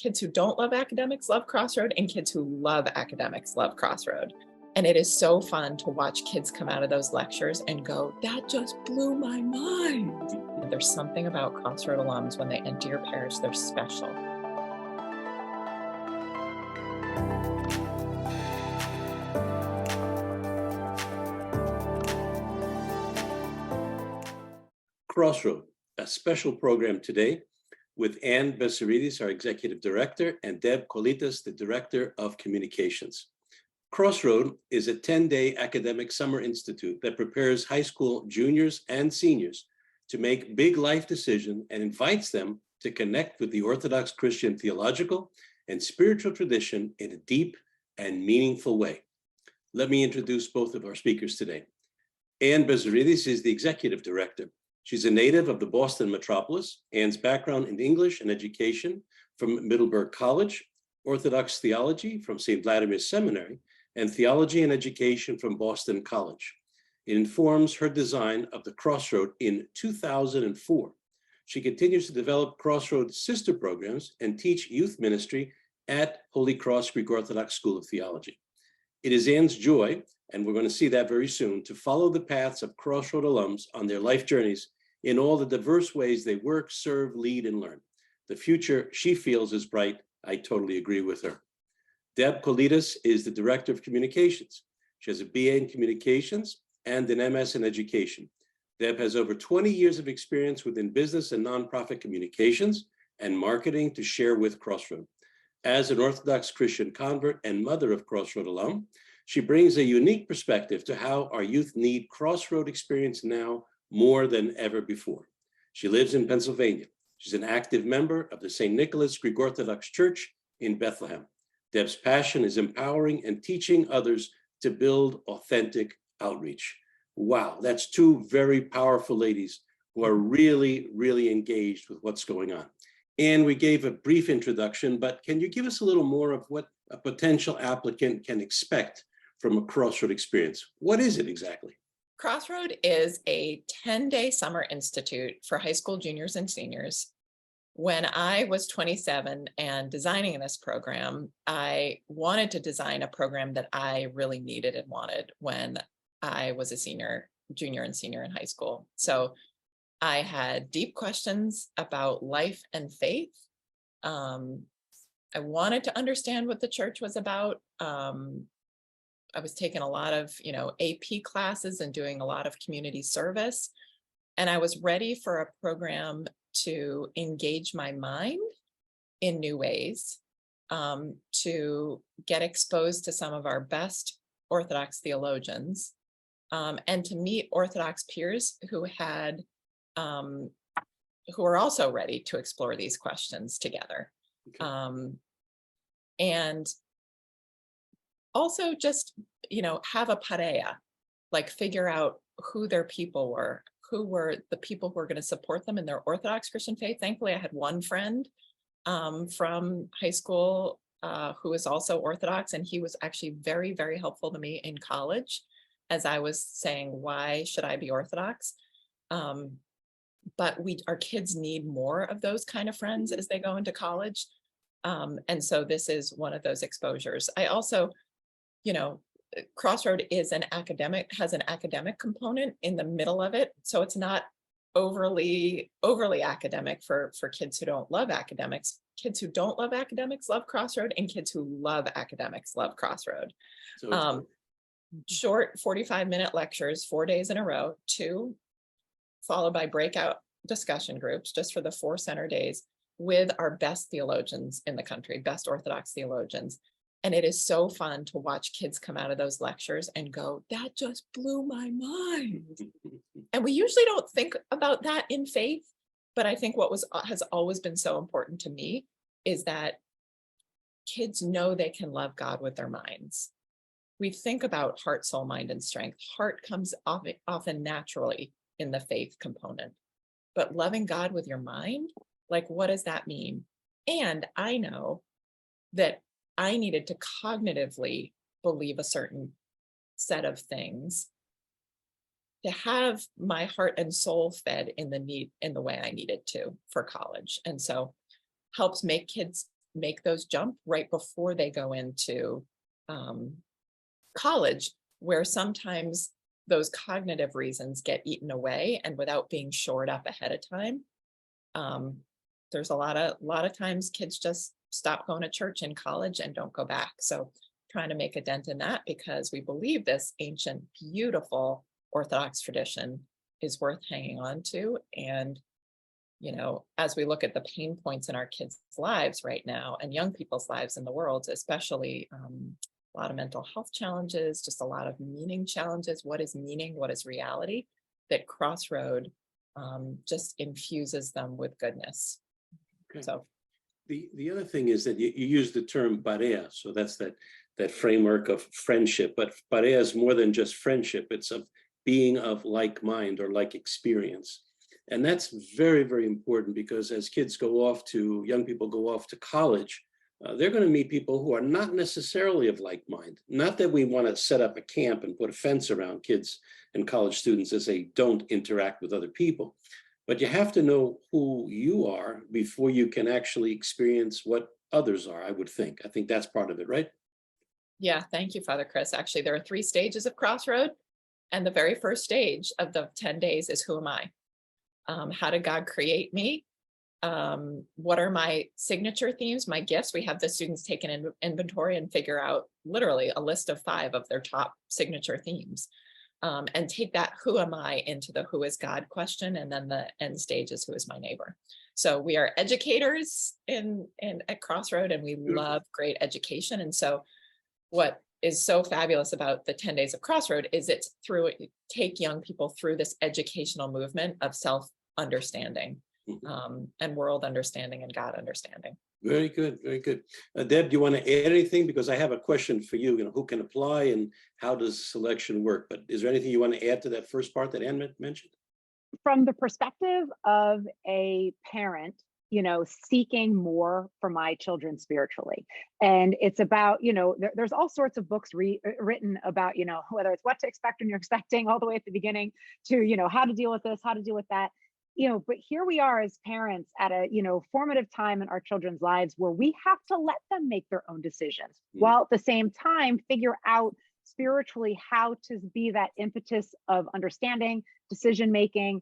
kids who don't love academics love CrossRoad, and kids who love academics love CrossRoad. And it is so fun to watch kids come out of those lectures and go, that just blew my mind. There's something about CrossRoad alums when they enter your parish, they're special. CrossRoad, a special program today with Bezzerides, our executive director, and Deb Colitas, the director of communications. CrossRoad is a 10-day academic summer institute that prepares high school juniors and seniors to make big life decisions and invites them to connect with the Orthodox Christian theological and spiritual tradition in a deep and meaningful way. Let me introduce both of our speakers today. Bezzerides is the executive director. She's a native of the Boston Metropolis. Anne's background in English and education from Middlebury College, Orthodox theology from St. Vladimir Seminary, and theology and education from Boston College. It informs her design of the CrossRoad in 2004. She continues to develop CrossRoad sister programs and teach youth ministry at Holy Cross Greek Orthodox School of Theology. It is Anne's joy, and we're going to see that very soon, to follow the paths of CrossRoad alums on their life journeys in all the diverse ways they work, serve, lead, and learn. The future she feels is bright. I totally agree with her. Deb Colitas is the director of communications. She has a BA in communications and an MS in education. Deb has over 20 years of experience within business and nonprofit communications and marketing to share with CrossRoad. As an Orthodox Christian convert and mother of CrossRoad alum, she brings a unique perspective to how our youth need CrossRoad experience now more than ever before. She lives in Pennsylvania. She's an active member of the St. Nicholas Greek Orthodox Church in Bethlehem. Deb's passion is empowering and teaching others to build authentic outreach. Wow, that's two very powerful ladies who are really, really engaged with what's going on. And we gave a brief introduction, but can you give us a little more of what a potential applicant can expect from a CrossRoad experience? What is it exactly? CrossRoad is a 10-day summer institute for high school juniors and seniors. When I was 27 and designing this program, I wanted to design a program that I really needed and wanted when I was a junior and senior in high school. So I had deep questions about life and faith. I wanted to understand what the church was about. I was taking a lot of, AP classes and doing a lot of community service. And I was ready for a program to engage my mind in new ways, to get exposed to some of our best Orthodox theologians, and to meet Orthodox peers who were also ready to explore these questions together. Okay. And also just, have a pareja, like figure out who their people were, who were the people who were going to support them in their Orthodox Christian faith. Thankfully, I had one friend from high school who was also Orthodox, and he was actually very, very helpful to me in college as I was saying, why should I be Orthodox? But our kids need more of those kind of friends as they go into college. And so this is one of those exposures. I also, CrossRoad is has an academic component in the middle of it. So it's not overly academic for kids who don't love academics. Kids who don't love academics love CrossRoad, and kids who love academics love CrossRoad. So short 45-minute lectures, 4 days in a row, 2 followed by breakout discussion groups just for the 4 center days with our best theologians in the country, best Orthodox theologians. And it is so fun to watch kids come out of those lectures and go, that just blew my mind. And we usually don't think about that in faith, but I think what has always been so important to me is that kids know they can love God with their minds. We think about heart, soul, mind, and strength. Heart comes often naturally in the faith component, but loving God with your mind, like, what does that mean? And I know that I needed to cognitively believe a certain set of things to have my heart and soul fed in the way I needed to for college. And so helps make kids make those jump right before they go into college, where sometimes those cognitive reasons get eaten away, and without being shored up ahead of time, there's a lot of times kids just stop going to church in college and don't go back. So trying to make a dent in that, because we believe this ancient, beautiful Orthodox tradition is worth hanging on to. And, as we look at the pain points in our kids' lives right now and young people's lives in the world, especially a lot of mental health challenges, just a lot of meaning challenges. What is meaning? What is reality? That CrossRoad just infuses them with goodness. Okay. So the other thing is that you use the term barea, so that's that framework of friendship, but barea is more than just friendship. It's of being of like mind or like experience. And that's very, very important, because as young people go off to college, they're going to meet people who are not necessarily of like mind. Not that we want to set up a camp and put a fence around kids and college students as they don't interact with other people. But you have to know who you are before you can actually experience what others are, I would think. I think that's part of it, right? yeah, thank you, Father Chris. Actually, there are 3 stages of CrossRoad. And the very first stage of the 10 days is, who am I? How did God create me? What are my signature themes, my gifts? We have the students take an inventory and figure out literally a list of 5 of their top signature themes, and take that who am I into the who is God question. And then the end stage is, who is my neighbor? So we are educators at CrossRoad, and we love great education. And so what is so fabulous about the 10 days of CrossRoad is take young people through this educational movement of self-understanding, and world understanding and God understanding. Very good, very good. Deb, do you want to add anything? Because I have a question for you, who can apply and how does selection work? But is there anything you want to add to that first part that Ann mentioned? From the perspective of a parent, seeking more for my children spiritually. And it's about, there's all sorts of books written about, whether it's what to expect when you're expecting, all the way at the beginning to, how to deal with this, how to deal with that. But here we are as parents at a, formative time in our children's lives where we have to let them make their own decisions, while at the same time figure out spiritually how to be that impetus of understanding, decision making,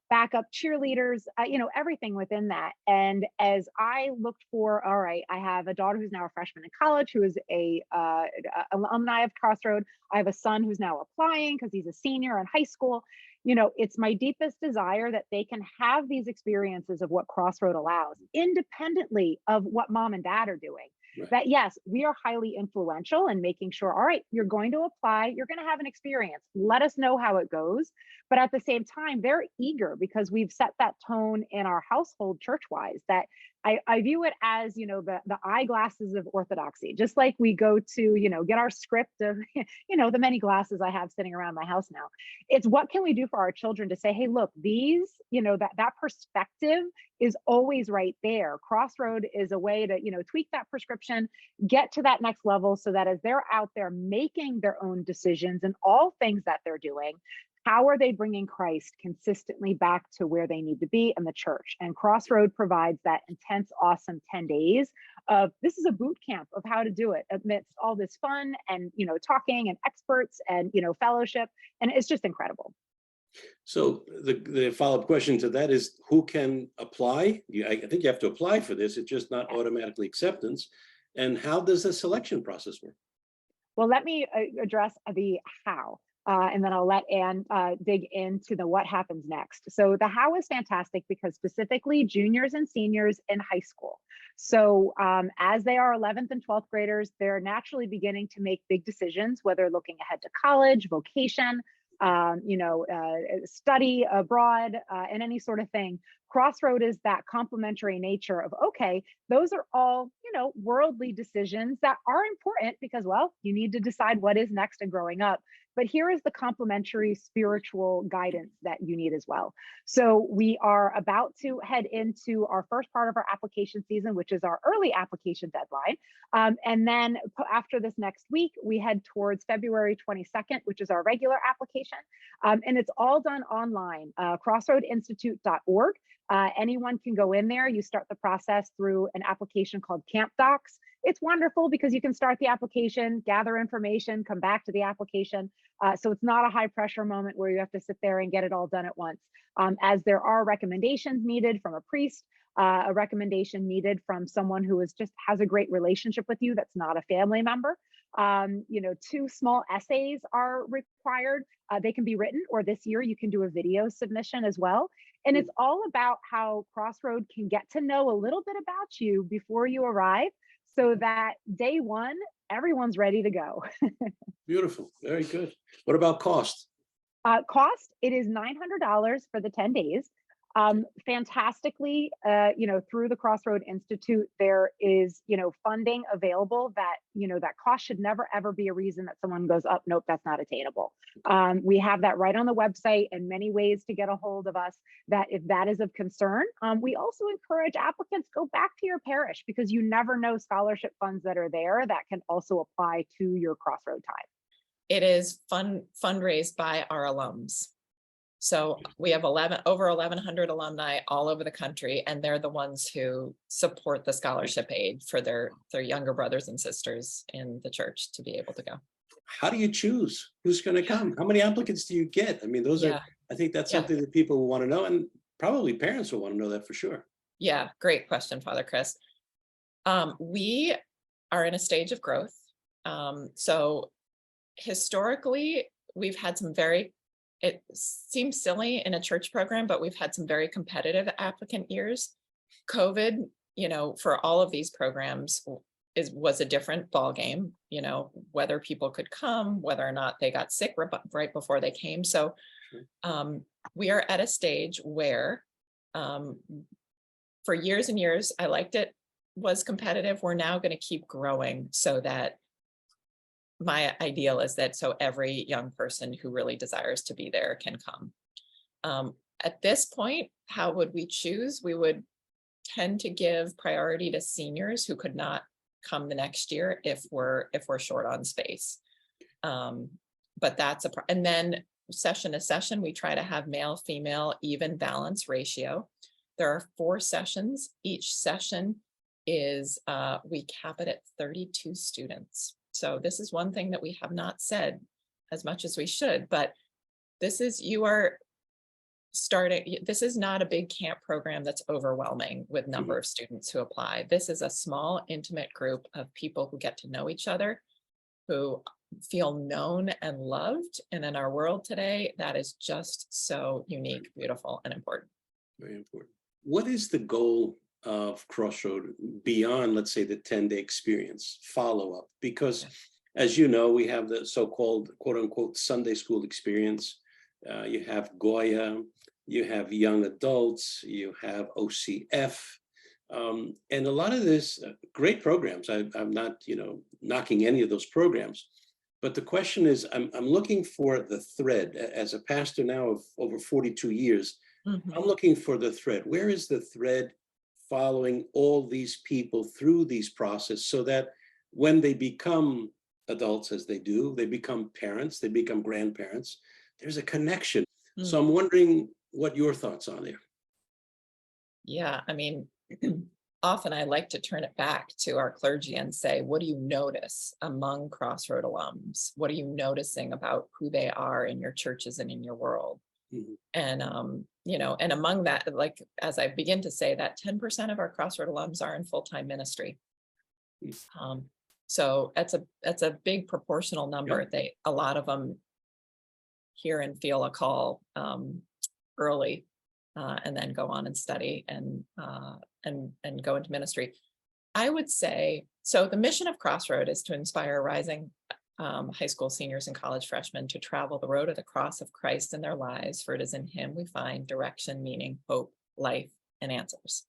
backup cheerleaders, everything within that. And as I looked for, all right, I have a daughter who's now a freshman in college, who is a alumni of CrossRoad. I have a son who's now applying because he's a senior in high school. It's my deepest desire that they can have these experiences of what CrossRoad allows, independently of what mom and dad are doing. Right. That yes, we are highly influential in making sure, all right, you're going to apply, you're going to have an experience. Let us know how it goes. But at the same time, they're eager, because we've set that tone in our household church-wise, that I view it as, the eyeglasses of orthodoxy. Just like we go to, get our script of, the many glasses I have sitting around my house now. It's what can we do for our children to say, hey, look, these, that perspective is always right there. CrossRoad is a way to, tweak that prescription, get to that next level, so that as they're out there making their own decisions in all things that they're doing, how are they bringing Christ consistently back to where they need to be in the church? And CrossRoad provides that intense, awesome 10 days of, this is a boot camp of how to do it amidst all this fun and, talking and experts and, fellowship. And it's just incredible. So the follow-up question to that is, who can apply? I think you have to apply for this. It's just not automatically acceptance. And how does the selection process work? Well, let me address the how. And then I'll let Ann dig into the what happens next. So the how is fantastic, because specifically juniors and seniors in high school. So as they are 11th and 12th graders, they're naturally beginning to make big decisions, whether looking ahead to college, vocation, study abroad, and any sort of thing. CrossRoad is that complementary nature of, okay, those are all, worldly decisions that are important, because, well, you need to decide what is next and growing up. But here is the complementary spiritual guidance that you need as well. So we are about to head into our first part of our application season, which is our early application deadline. And then after this next week, we head towards February 22nd, which is our regular application. And it's all done online, crossroadinstitute.org. Anyone can go in there. You start the process through an application called Camp Docs. It's wonderful because you can start the application, gather information, come back to the application. So it's not a high pressure moment where you have to sit there and get it all done at once. As there are recommendations needed from a priest, a recommendation needed from someone who has a great relationship with you that's not a family member. 2 small essays are required. They can be written, or this year you can do a video submission as well. And it's all about how CrossRoad can get to know a little bit about you before you arrive, so that day one, everyone's ready to go. Beautiful. Very good. What about cost? Cost, it is $900 for the 10 days. Fantastically, through the CrossRoad Institute, there is, funding available that, that cost should never, ever be a reason that someone goes, up, nope, that's not attainable. We have that right on the website and many ways to get a hold of us, that if that is of concern. We also encourage applicants, go back to your parish, because you never know scholarship funds that are there that can also apply to your CrossRoad time. It is fundraised by our alums. So we have over 1,100 alumni all over the country, and they're the ones who support the scholarship aid for their younger brothers and sisters in the church to be able to go. How do you choose who's going to come? How many applicants do you get? I mean, I think that's something that people will want to know, and probably parents will want to know that for sure. Yeah, great question, Father Chris. We are in a stage of growth. So historically, we've had it seems silly in a church program, but we've had some very competitive applicant years. COVID, for all of these programs was a different ballgame, whether people could come, whether or not they got sick right before they came. So we are at a stage where for years and years, I liked it, was competitive. We're now going to keep growing so that my ideal is that every young person who really desires to be there can come. At this point, how would we choose? We would tend to give priority to seniors who could not come the next year if we're short on space. But and then session to session, we try to have male, female, even balance ratio. There are 4 sessions. Each session is, we cap it at 32 students. So this is one thing that we have not said as much as we should, but this is not a big camp program that's overwhelming with number of students who apply. This is a small, intimate group of people who get to know each other, who feel known and loved. And in our world today, that is just so unique, beautiful, and important. Very important. What is the goal of CrossRoad beyond, let's say, the 10-day experience, follow-up? Because as you know, we have the so-called quote unquote Sunday school experience. You have Goya, you have young adults, you have OCF, and a lot of this great programs. I'm not, knocking any of those programs, but the question is, I'm looking for the thread. As a pastor now of over 42 years, I'm looking for the thread. Where is the thread following all these people through these processes, so that when they become adults, as they do, they become parents, they become grandparents, there's a connection. So I'm wondering what your thoughts are there. Yeah, I mean, often I like to turn it back to our clergy and say, what do you notice among CrossRoad alums? What are you noticing about who they are in your churches and in your world? And, and among that, like, as I begin to say, that 10% of our CrossRoad alums are in full-time ministry. So that's a big proportional number. A lot of them hear and feel a call early, and then go on and study and go into ministry. I would say, so the mission of CrossRoad is to inspire rising high school seniors and college freshmen to travel the road of the cross of Christ in their lives, for it is in him we find direction, meaning, hope, life, and answers.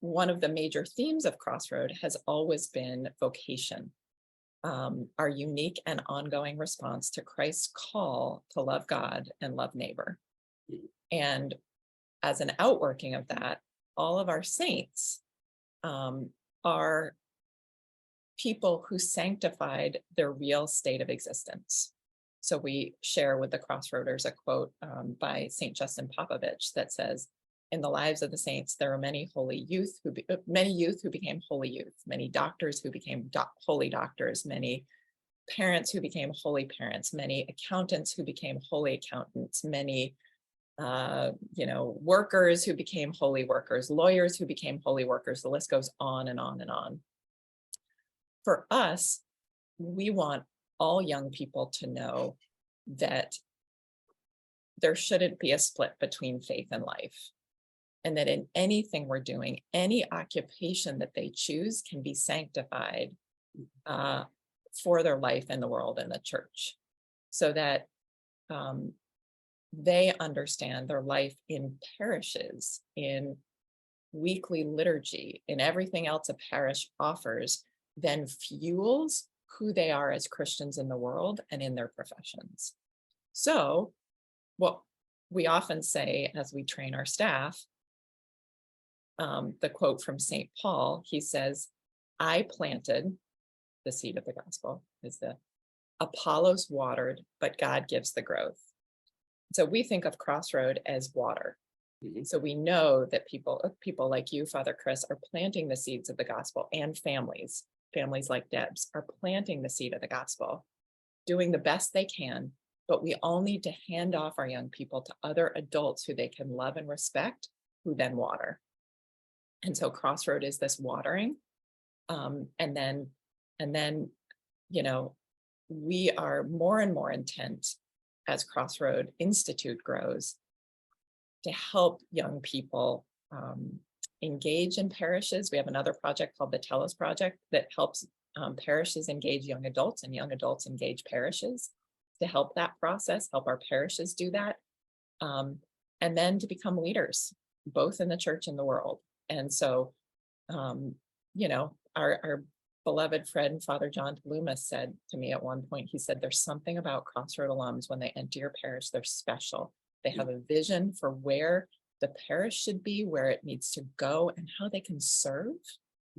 One of the major themes of CrossRoad has always been vocation, our unique and ongoing response to Christ's call to love God and love neighbor. And as an outworking of that, all of our saints are people who sanctified their real state of existence. So we share with the CrossRoaders a quote by St. Justin Popovich that says, in the lives of the saints, there are many holy youth many youth who became holy youth, many doctors who became holy doctors, many parents who became holy parents, many accountants who became holy accountants, many workers who became holy workers, lawyers who became holy workers. The list goes on and on and on. For us, we want all young people to know that there shouldn't be a split between faith and life, and that in anything we're doing, any occupation that they choose can be sanctified for their life in the world and the church, so that they understand their life in parishes, in weekly liturgy, in everything else a parish offers, then fuels who they are as Christians in the world and in their professions. So what we often say as we train our staff, the quote from St. Paul, he says, I planted, the seed of the gospel is the Apollos watered, but God gives the growth. So we think of CrossRoad as water. So we know that people like you, Father Chris, are planting the seeds of the gospel, and families like Deb's are planting the seed of the gospel, doing the best they can, but we all need to hand off our young people to other adults who they can love and respect, who then water. And so CrossRoad is this watering. And then, we are more and more intent as CrossRoad Institute grows to help young people engage in parishes. We have another project called the Tell Us Project that helps parishes engage young adults, and young adults engage parishes, to help that process, help our parishes do that, and then to become leaders, both in the church and the world. And so, our beloved friend, Father John Loomis, said to me at one point, he said, there's something about CrossRoad alums, when they enter your parish, they're special. They have a vision for where the parish should be, where it needs to go, and how they can serve,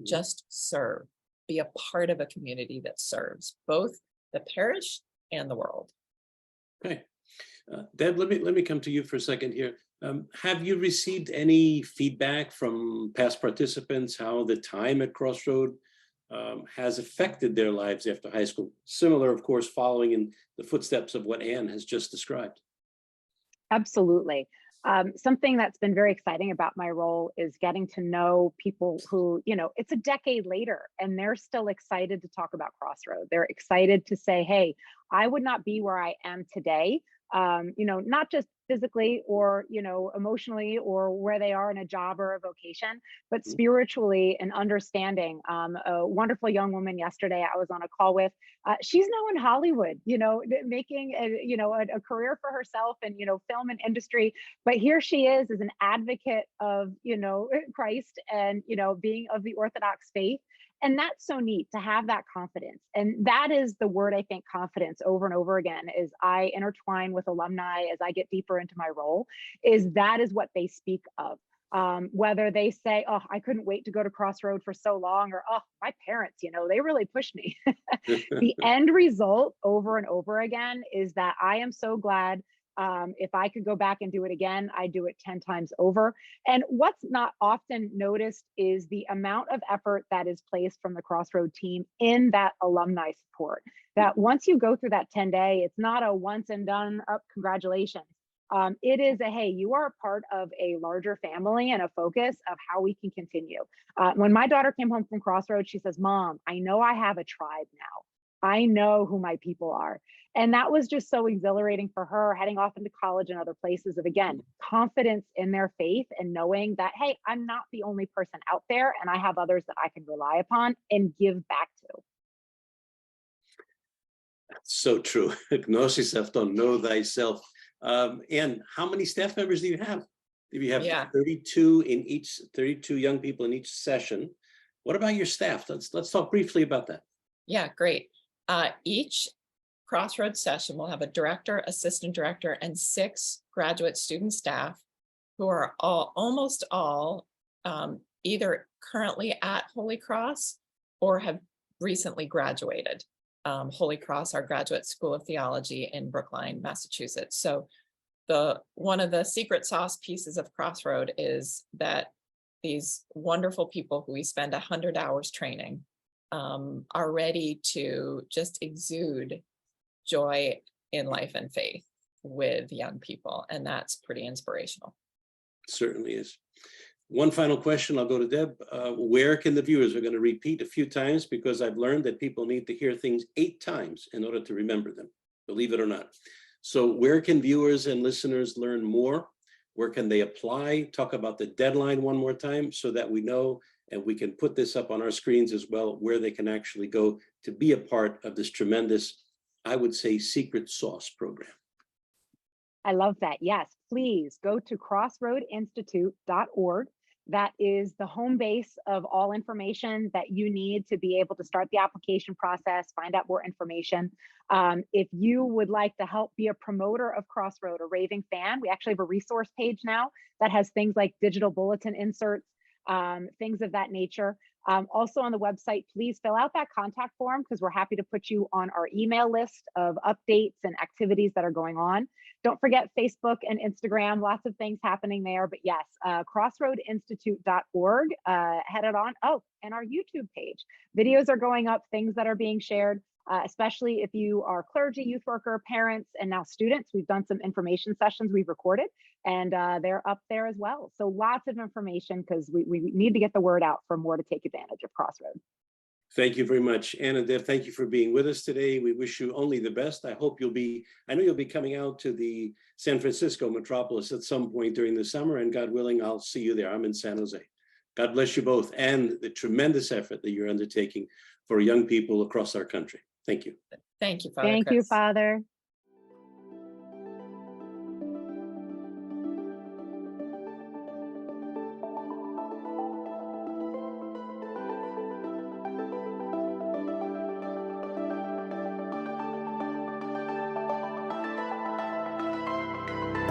just serve, be a part of a community that serves both the parish and the world. Okay. Deb, let me come to you for a second here. Have you received any feedback from past participants how the time at CrossRoad has affected their lives after high school? Similar, of course, following in the footsteps of what Anne has just described. Absolutely. Something that's been very exciting about my role is getting to know people who, it's a decade later and they're still excited to talk about CrossRoad. They're excited to say, hey, I would not be where I am today, not just physically or, emotionally, or where they are in a job or a vocation, but spiritually and understanding. A wonderful young woman yesterday I was on a call with, she's now in Hollywood, making a career for herself and, film and industry. But here she is as an advocate of, Christ and, being of the Orthodox faith. And that's so neat to have that confidence. And that is the word, I think, confidence, over and over again, as I intertwine with alumni, as I get deeper into my role, is that is what they speak of. Whether they say, oh, I couldn't wait to go to CrossRoad for so long, or, oh, my parents, they really pushed me. The end result over and over again is that I am so glad. If I could go back and do it again, I'd do it 10 times over. And what's not often noticed is the amount of effort that is placed from the CrossRoad team in that alumni support. That once you go through that 10-day, it's not a once and done, up, congratulations. It is a, hey, you are a part of a larger family and a focus of how we can continue. When my daughter came home from CrossRoad, she says, Mom, I know I have a tribe now. I know who my people are. And that was just so exhilarating for her, heading off into college and other places, of, again, confidence in their faith and knowing that, hey, I'm not the only person out there and I have others that I can rely upon and give back to. So true. Know thyself, don't know thyself. And how many staff members do you have? Do you have 32 in each, 32 young people in each session? What about your staff? Let's talk briefly about that. Yeah, great. Each CrossRoad session will have a director, assistant director, and 6 graduate student staff who are almost all either currently at Holy Cross or have recently graduated. Holy Cross, our graduate school of theology in Brookline, Massachusetts. So one of the secret sauce pieces of CrossRoad is that these wonderful people who we spend 100 hours training are ready to just exude joy in life and faith with young people. And that's pretty inspirational. Certainly is. One final question, I'll go to Deb. Where can the viewers, we're going to repeat a few times because I've learned that people need to hear things 8 times in order to remember them, believe it or not. So where can viewers and listeners learn more? Where can they apply? Talk about the deadline one more time so that we know, and we can put this up on our screens as well, where they can actually go to be a part of this tremendous, I would say, secret sauce program. I love that. Yes, please go to crossroadinstitute.org. That is the home base of all information that you need to be able to start the application process, find out more information. If you would like to help be a promoter of CrossRoad, a raving fan, we actually have a resource page now that has things like digital bulletin inserts, things of that nature. Also on the website, please fill out that contact form because we're happy to put you on our email list of updates and activities that are going on. Don't forget Facebook and Instagram, lots of things happening there. But yes, crossroadinstitute.org, headed on. Oh, and our YouTube page. Videos are going up, things that are being shared, especially if you are clergy, youth worker, parents, and now students. We've done some information sessions we've recorded, and they're up there as well. So lots of information because we need to get the word out for more to take advantage of CrossRoad. Thank you very much, Ann and Deb. Thank you for being with us today. We wish you only the best. I know you'll be coming out to the San Francisco Metropolis at some point during the summer, and God willing, I'll see you there. I'm in San Jose. God bless you both and the tremendous effort that you're undertaking for young people across our country. Thank you. Thank you, Father Thank you, Chris. Father.